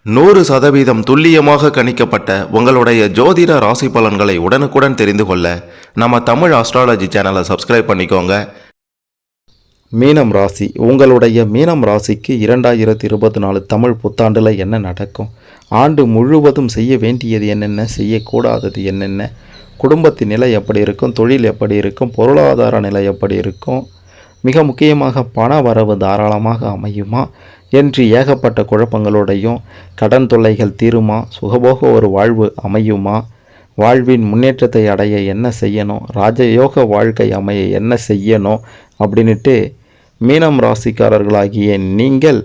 100% துல்லியமாக கணிக்கப்பட்ட உங்களுடைய ஜோதிட ராசி பலன்களை உடனுக்குடன் தெரிந்து கொள்ள நம்ம தமிழ் ஆஸ்ட்ராலஜி சேனலை சப்ஸ்கிரைப் பண்ணிக்கோங்க. மீனம் ராசி, உங்களுடைய மீனம் ராசிக்கு 2024 தமிழ் புத்தாண்டில் என்ன நடக்கும், ஆண்டு முழுவதும் செய்ய வேண்டியது என்னென்ன, செய்யக்கூடாதது என்னென்ன, குடும்பத்தின் நிலை எப்படி இருக்கும், தொழில் எப்படி இருக்கும், பொருளாதார நிலை எப்படி இருக்கும், மிக முக்கியமாக பண வரவு தாராளமாக அமையுமா என்று ஏகப்பட்ட குழப்பங்களோடையும், கடன் தொல்லைகள் தீருமா, சுகபோக ஒரு வாழ்வு அமையுமா, வாழ்வின் முன்னேற்றத்தை அடைய என்ன செய்யணும், ராஜயோக வாழ்க்கை அமைய என்ன செய்யணும் அப்படின்ட்டு மீனம் ராசிக்காரர்களாகிய நீங்கள்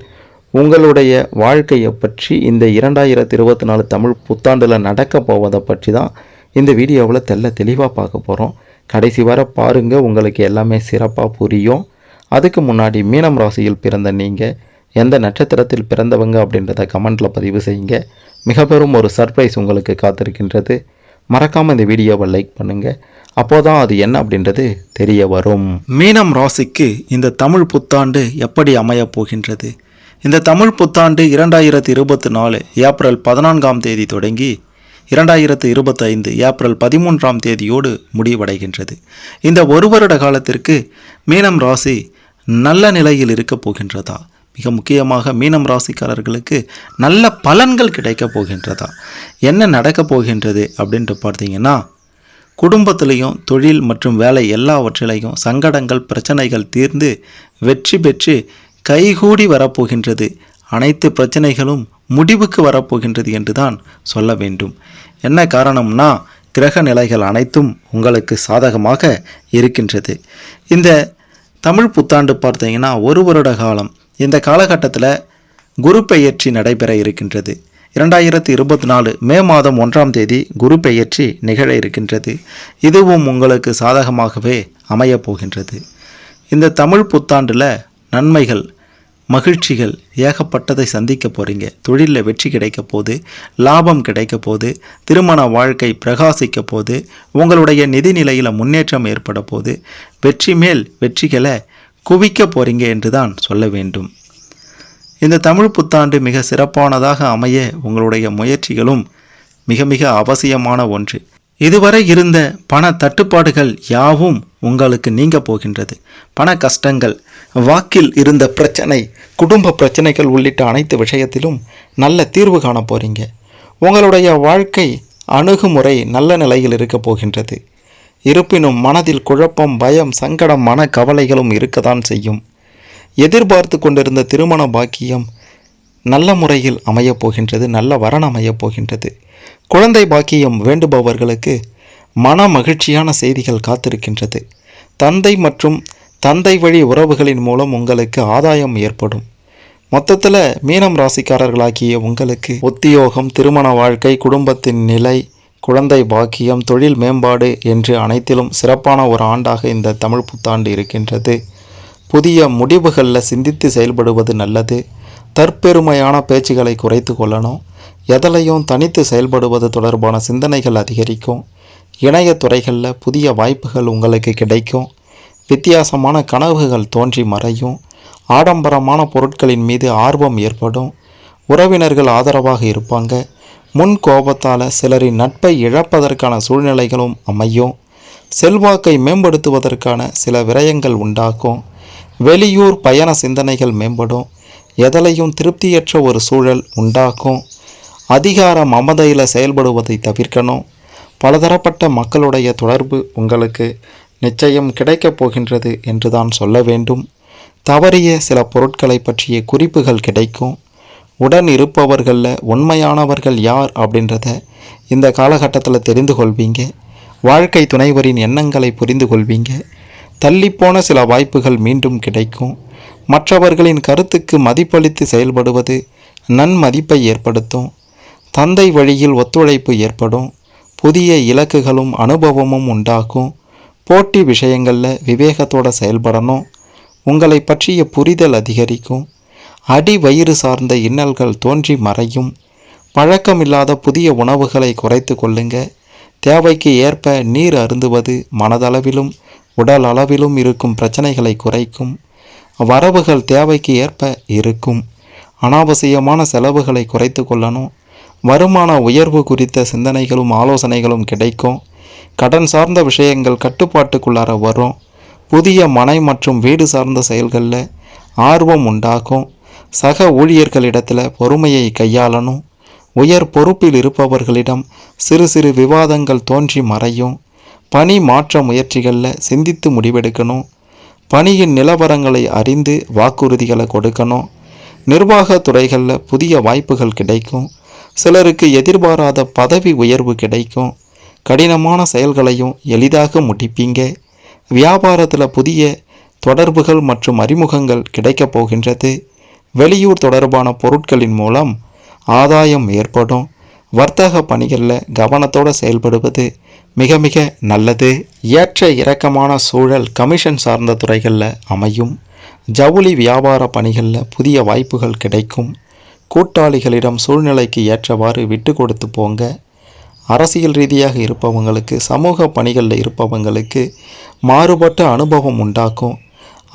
உங்களுடைய வாழ்க்கையை பற்றி இந்த 2024 தமிழ் புத்தாண்டில் நடக்க போவதை பற்றி தான் இந்த வீடியோவில் தெளிவாக பார்க்க போகிறோம். கடைசி வர பாருங்கள், உங்களுக்கு எல்லாமே சிறப்பாக புரியும். அதுக்கு முன்னாடி மீனம் ராசியில் பிறந்த நீங்கள் எந்த நட்சத்திரத்தில் பிறந்தவங்க அப்படின்றத கமெண்ட்டில் பதிவு செய்யுங்க. மிக பெரும் ஒரு சர்ப்ரைஸ் உங்களுக்கு காத்திருக்கின்றது. மறக்காமல் இந்த வீடியோவை லைக் பண்ணுங்கள். அப்போதான் அது என்ன அப்படின்றது தெரிய வரும். மீனம் ராசிக்கு இந்த தமிழ் புத்தாண்டு எப்படி அமையப் போகின்றது? இந்த தமிழ் புத்தாண்டு 2024 ஏப்ரல் 14ஆம் தேதி தொடங்கி 2025 ஏப்ரல் 13ஆம் தேதியோடு முடிவடைகின்றது. இந்த ஒரு வருட காலத்திற்கு மீனம் ராசி நல்ல நிலையில் இருக்கப் போகின்றதா? மிக முக்கியமாக மீனம் ராசிக்காரர்களுக்கு நல்ல பலன்கள் கிடைக்கப் போகின்றதா? என்ன நடக்கப் போகின்றது அப்படின்ட்டு பார்த்தீங்கன்னா, குடும்பத்திலையும் தொழில் மற்றும் வேலை எல்லாவற்றிலையும் சங்கடங்கள் பிரச்சனைகள் தீர்ந்து வெற்றி பெற்று கைகூடி வரப்போகின்றது. அனைத்து பிரச்சனைகளும் முடிவுக்கு வரப்போகின்றது என்று தான் சொல்ல வேண்டும். என்ன காரணம்னா, கிரக நிலைகள் அனைத்தும் உங்களுக்கு சாதகமாக இருக்கின்றது. இந்த தமிழ் புத்தாண்டு பார்த்தீங்கன்னா ஒரு வருட காலம். இந்த காலகட்டத்தில் குரு பெயர்ச்சி நடைபெற இருக்கின்றது. 2024 மே மாதம் 1ஆம் தேதி குரு பெயர்ச்சி நிகழ இருக்கின்றது. இதுவும் உங்களுக்கு சாதகமாகவே அமையப் போகின்றது. இந்த தமிழ் புத்தாண்டில் நன்மைகள் மகிழ்ச்சிகள் ஏகப்பட்டதை சந்திக்க போகிறீங்க. தொழிலில் வெற்றி கிடைக்க போது, லாபம் கிடைக்க போது, திருமண வாழ்க்கை பிரகாசிக்க போது, உங்களுடைய நிதி நிலையில் முன்னேற்றம் ஏற்பட போது, வெற்றி மேல் வெற்றிகளை குவிக்க போகிறீங்க என்று தான் சொல்ல வேண்டும். இந்த தமிழ் புத்தாண்டு மிக சிறப்பானதாக அமைய உங்களுடைய முயற்சிகளும் மிக மிக அவசியமான ஒன்று. இதுவரை இருந்த பண தட்டுப்பாடுகள் யாவும் உங்களுக்கு நீங்க போகின்றது. பண கஷ்டங்கள், வாக்கில் இருந்த பிரச்சனை, குடும்ப பிரச்சனைகள் உள்ளிட்ட அனைத்து விஷயத்திலும் நல்ல தீர்வு காண போகிறீங்க. உங்களுடைய வாழ்க்கை அணுகுமுறை நல்ல நிலையில் இருக்க போகின்றது. இருப்பினும் மனதில் குழப்பம், பயம், சங்கடம், மன கவலைகளும் இருக்கத்தான் செய்யும். எதிர்பார்த்து கொண்டிருந்த திருமண பாக்கியம் நல்ல முறையில் அமையப் போகின்றது. நல்ல வரன் அமையப் போகின்றது. குழந்தை பாக்கியம் வேண்டுபவர்களுக்கு மன மகிழ்ச்சியான செய்திகள் காத்திருக்கின்றது. தந்தை மற்றும் தந்தை வழி உறவுகளின் மூலம் உங்களுக்கு ஆதாயம் ஏற்படும். மொத்தத்தில் மீனம் ராசிக்காரர்களாகிய உங்களுக்கு உத்தியோகம், திருமண வாழ்க்கை, குடும்பத்தின் நிலை, குழந்தை பாக்கியம், தொழில் மேம்பாடு என்று அனைத்திலும் சிறப்பான ஒரு ஆண்டாக இந்த தமிழ் புத்தாண்டு இருக்கின்றது. புதிய முடிவுகளில் சிந்தித்து செயல்படுவது நல்லது. தற்பெருமையான பேச்சுகளை குறைத்து கொள்ளணும். எதலையும் தனித்து செயல்படுவது தொடர்பான சிந்தனைகள் அதிகரிக்கும். இணையத்துறைகளில் புதிய வாய்ப்புகள் உங்களுக்கு கிடைக்கும். வித்தியாசமான கனவுகள் தோன்றி மறையும். ஆடம்பரமான பொருட்களின் மீது ஆர்வம் ஏற்படும். உறவினர்கள் ஆதரவாக இருப்பாங்க. முன் கோபத்தால் சிலரின் நட்பை இழப்பதற்கான சூழ்நிலைகளும் அமையும். செல்வாக்கை மேம்படுத்துவதற்கான சில விரயங்கள் உண்டாக்கும். வெளியூர் பயண சிந்தனைகள் மேம்படும். எதலையும் திருப்தியற்ற ஒரு சூழல் உண்டாக்கும். அதிகார மமதையில் செயல்படுவதை தவிர்க்கணும். பலதரப்பட்ட மக்களுடைய தொடர்பு உங்களுக்கு நிச்சயம் கிடைக்கப் போகின்றது என்று தான் சொல்ல வேண்டும். தவறிய சில பொருட்களை பற்றிய குறிப்புகள் கிடைக்கும். உடன் இருப்பவர்களில் உண்மையானவர்கள் யார் அப்படின்றத இந்த காலகட்டத்தில் தெரிந்து கொள்வீங்க. வாழ்க்கை துணைவரின் எண்ணங்களை புரிந்து கொள்வீங்க. தள்ளிப்போன சில வாய்ப்புகள் மீண்டும் கிடைக்கும். மற்றவர்களின் கருத்துக்கு மதிப்பளித்து செயல்படுவது நன்மதிப்பை ஏற்படுத்தும். தந்தை வழியில் ஒத்துழைப்பு ஏற்படும். புதிய இலக்குகளும் அனுபவமும் உண்டாகும். போட்டி விஷயங்களில் விவேகத்தோடு செயல்படணும். உங்களை பற்றிய புரிதல் அதிகரிக்கும். அடி வயிறு சார்ந்த இன்னல்கள் தோன்றி மறையும். பழக்கமில்லாத புதிய உணவுகளை குறைத்து கொள்ளுங்க. தேவைக்கு ஏற்ப நீர் அருந்துவது மனதளவிலும் உடல் அளவிலும் இருக்கும் பிரச்சனைகளை குறைக்கும். வரவுகள் தேவைக்கு ஏற்ப இருக்கும். அனாவசியமான செலவுகளை குறைத்து கொள்ளணும். வருமான உயர்வு குறித்த சிந்தனைகளும் ஆலோசனைகளும் கிடைக்கும். கடன் சார்ந்த விஷயங்கள் கட்டுப்பாட்டுக்குள்ளார வரும். புதிய மனை மற்றும் வீடு சார்ந்த செயல்களில் ஆர்வம் உண்டாகும். சக ஊழியர்களிடத்தில் பொறுமையை கையாளணும். உயர் பொறுப்பில் இருப்பவர்களிடம் சிறு சிறு விவாதங்கள் தோன்றி மறையும். பணி மாற்ற முயற்சிகளில் சிந்தித்து முடிவெடுக்கணும். பணியின் நிலவரங்களை அறிந்து வாக்குறுதிகளை கொடுக்கணும். நிர்வாக துறைகளில் புதிய வாய்ப்புகள் கிடைக்கும். சிலருக்கு எதிர்பாராத பதவி உயர்வு கிடைக்கும். கடினமான செயல்களையும் எளிதாக முடிப்பீங்க. வியாபாரத்தில் புதிய தொடர்புகள் மற்றும் அறிமுகங்கள் கிடைக்கப் போகின்றது. வெளியூர் தொடர்பான பொருட்களின் மூலம் ஆதாயம் ஏற்படும். வர்த்தக பணிகளில் கவனத்தோடு செயல்படுவது மிக மிக நல்லது. ஏற்ற இறக்கமான சூழல் கமிஷன் சார்ந்த துறைகளில் அமையும். ஜவுளி வியாபார பணிகளில் புதிய வாய்ப்புகள் கிடைக்கும். கூட்டாளிகளிடம் சூழ்நிலைக்கு ஏற்றவாறு விட்டு கொடுத்து போங்க. அரசியல் ரீதியாக இருப்பவங்களுக்கு, சமூக பணிகளில் இருப்பவங்களுக்கு மாறுபட்ட அனுபவம் உண்டாக்கும்.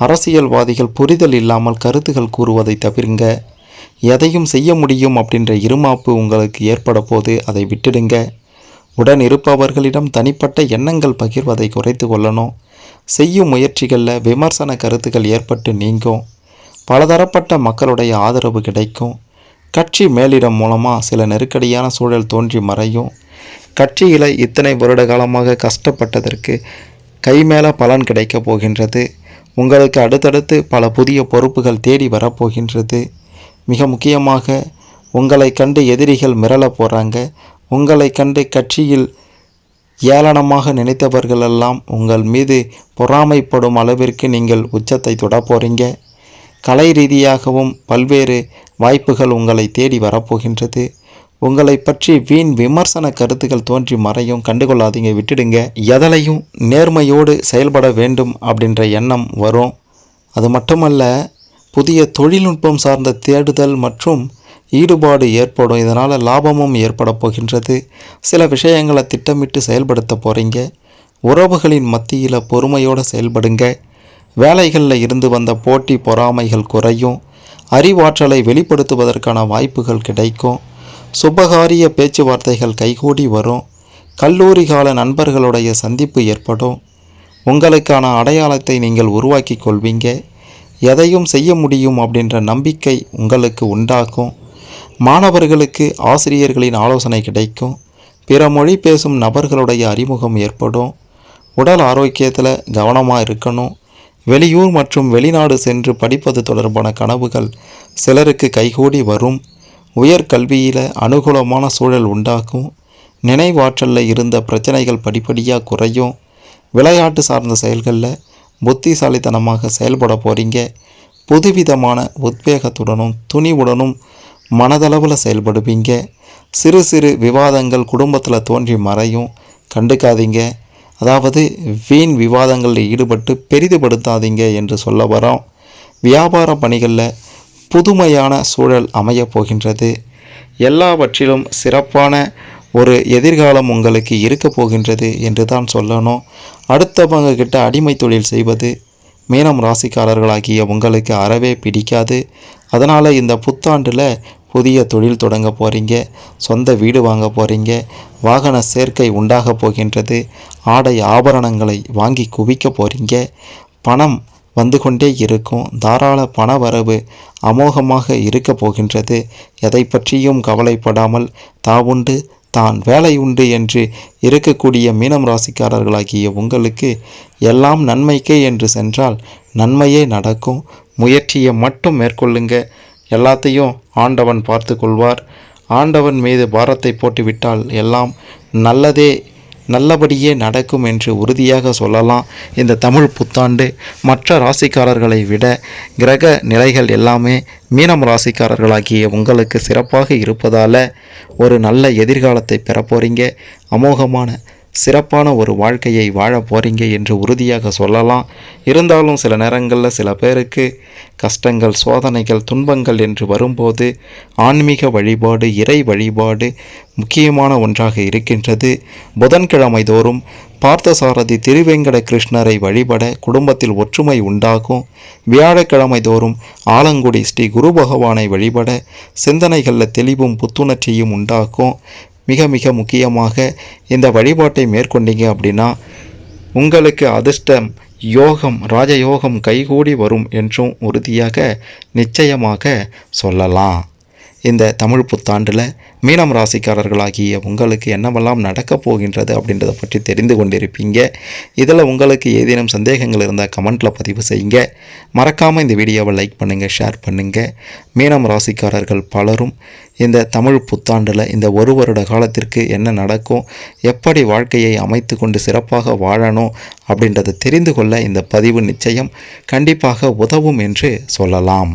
அரசியல்வாதிகள் புரிதல் இல்லாமல் கருத்துகள் கூறுவதை தவிருங்க. எதையும் செய்ய முடியும் அப்படின்ற இருமாப்பு உங்களுக்கு ஏற்பட போது அதை விட்டுடுங்க. உடன் இருப்பவர்களிடம் தனிப்பட்ட எண்ணங்கள் பகிர்வதை குறைத்து கொள்ளணும். செய்யும் முயற்சிகளில் விமர்சன கருத்துக்கள் ஏற்பட்டு நீங்கும். பலதரப்பட்ட மக்களுடைய ஆதரவு கிடைக்கும். கட்சி மேலிடம் மூலமாக சில நெருக்கடியான சூழல் தோன்றி மறையும். கட்சியில் இத்தனை வருட காலமாக கஷ்டப்பட்டதற்கு கைமேல பலன் கிடைக்கப் போகின்றது. உங்களுக்கு அடுத்தடுத்து பல புதிய பொறுப்புகள் தேடி வரப்போகின்றது. மிக முக்கியமாக உங்களை கண்டு எதிரிகள் மிரள போகிறாங்க. உங்களை கண்டு கட்சியில் ஏளனமாக நினைத்தவர்களெல்லாம் உங்கள் மீது பொறாமைப்படும் அளவிற்கு நீங்கள் உச்சத்தை தொட போகிறீங்க. கலை ரீதியாகவும் பல்வேறு வாய்ப்புகள் உங்களை தேடி வரப்போகின்றது. உங்களை பற்றி வீண் விமர்சன கருத்துக்கள் தோன்றி மறையும். கண்டுகொள்ளாதீங்க, விட்டுடுங்க. எதலையும் நேர்மையோடு செயல்பட வேண்டும் அப்படின்ற எண்ணம் வரும். அது மட்டுமல்ல, புதிய தொழில்நுட்பம் சார்ந்த தேடுதல் மற்றும் ஈடுபாடு ஏற்படும். இதனால் லாபமும் ஏற்பட போகின்றது. சில விஷயங்களை திட்டமிட்டு செயல்படுத்த போகிறீங்க. உறவுகளின் மத்தியில் பொறுமையோடு செயல்படுங்க. வேலைகளில் இருந்து வந்த போட்டி பொறாமைகள் குறையும். அறிவாற்றலை வெளிப்படுத்துவதற்கான வாய்ப்புகள் கிடைக்கும். சுபகாரிய பேச்சுவார்த்தைகள் கைகூடி வரும். கல்லூரி கால நண்பர்களுடைய சந்திப்பு ஏற்படும். உங்களுக்கான அடையாளத்தை நீங்கள் உருவாக்கி கொள்வீங்க. எதையும் செய்ய முடியும் அப்படின்ற நம்பிக்கை உங்களுக்கு உண்டாகும். மாணவர்களுக்கு ஆசிரியர்களின் ஆலோசனை கிடைக்கும். பிற மொழி பேசும் நபர்களுடைய அறிமுகம் ஏற்படும். உடல் ஆரோக்கியத்தில் கவனமாக இருக்கணும். வெளியூர் மற்றும் வெளிநாடு சென்று படிப்பது தொடர்பான கனவுகள் சிலருக்கு கைகூடி வரும். உயர்கல்வியில் அனுகூலமான சூழல் உண்டாகும். நினைவாற்றலில் இருந்த பிரச்சனைகள் படிப்படியாக குறையும். விளையாட்டு சார்ந்த செயல்களில் புத்திசாலித்தனமாக செயல்பட போகிறீங்க. புதுவிதமான உத்வேகத்துடனும் துணிவுடனும் மனதளவில் செயல்படுவீங்க. சிறு சிறு விவாதங்கள் குடும்பத்தில் தோன்றி மறையும். கண்டுக்காதீங்க. அதாவது வீண் விவாதங்களில் ஈடுபட்டு பெரிதுபடுத்தாதீங்க என்று சொல்ல வரோம். வியாபார பணிகளில் புதுமையான சூழல் அமையப் போகின்றது. எல்லாவற்றிலும் சிறப்பான ஒரு எதிர்காலம் உங்களுக்கு இருக்க போகின்றது என்று தான் சொல்லணும். அடுத்தவங்க கிட்ட அடிமை தொழில் செய்வது மீனம் ராசிக்காரர்களாகிய உங்களுக்கு அறவே பிடிக்காது. அதனால் இந்த புத்தாண்டில் புதிய தொழில் தொடங்க போகிறீங்க. சொந்த வீடு வாங்க போகிறீங்க. வாகன சேர்க்கை உண்டாக போகின்றது. ஆடை ஆபரணங்களை வாங்கி குவிக்க போகிறீங்க. பணம் வந்து கொண்டே இருக்கும். தாராள பண வரவு அமோகமாக இருக்க போகின்றது. எதை பற்றியும் கவலைப்படாமல் தாவுண்டு தான் வேலை உண்டு என்று இருக்கக்கூடிய மீனம் ராசிக்காரர்களாகிய உங்களுக்கு எல்லாம் நன்மைக்கே என்று சென்றால் நன்மையே நடக்கும். முயற்சியை மட்டும் மேற்கொள்ளுங்க. எல்லாத்தையும் ஆண்டவன் பார்த்து கொள்வார். ஆண்டவன் மீது பாரத்தை போட்டுவிட்டால் எல்லாம் நல்லபடியே நடக்கும் என்று உறுதியாக சொல்லலாம். இந்த தமிழ் புத்தாண்டு மற்ற ராசிக்காரர்களை விட கிரக நிலைகள் எல்லாமே மீனம் ராசிக்காரர்களாகிய உங்களுக்கு சிறப்பாக இருப்பதால் ஒரு நல்ல எதிர்காலத்தை பெற போகிறீங்க. அமோகமான சிறப்பான ஒரு வாழ்க்கையை வாழ போகிறீங்க என்று உறுதியாக சொல்லலாம். இருந்தாலும் சில நேரங்களில் சில பேருக்கு கஷ்டங்கள், சோதனைகள், துன்பங்கள் என்று வரும்போது ஆன்மீக வழிபாடு, இறை வழிபாடு முக்கியமான ஒன்றாக இருக்கின்றது. புதன்கிழமை தோறும் பார்த்தசாரதி திருவேங்கட கிருஷ்ணரை வழிபட குடும்பத்தில் ஒற்றுமை உண்டாகும். வியாழக்கிழமை தோறும் ஆலங்குடி ஸ்ரீ குரு பகவானை வழிபட சிந்தனைகளில் தெளிவும் புத்துணர்ச்சியும் உண்டாக்கும். மிக மிக முக்கியமாக இந்த வழிபாட்டை மேற்கொண்டீங்க அப்படின்னா உங்களுக்கு அதிர்ஷ்டம், யோகம், ராஜயோகம் கைகூடி வரும் என்றும் உறுதியாக நிச்சயமாக சொல்லலாம். இந்த தமிழ் புத்தாண்டில் மீனம் ராசிக்காரர்களாகிய உங்களுக்கு என்னவெல்லாம் நடக்கப் போகின்றது அப்படின்றத பற்றி தெரிந்து கொண்டிருப்பீங்க. இதில் உங்களுக்கு ஏதேனும் சந்தேகங்கள் இருந்தால் கமெண்ட்டில் பதிவு செய்யுங்க. மறக்காமல் இந்த வீடியோவை லைக் பண்ணுங்கள், ஷேர் பண்ணுங்கள். மீனம் ராசிக்காரர்கள் பலரும் இந்த தமிழ் புத்தாண்டில் இந்த ஒரு வருட காலத்திற்கு என்ன நடக்கும், எப்படி வாழ்க்கையை அமைத்து கொண்டு சிறப்பாக வாழணும் அப்படின்றத தெரிந்து கொள்ள இந்த பதிவு நிச்சயம் கண்டிப்பாக உதவும் என்று சொல்லலாம்.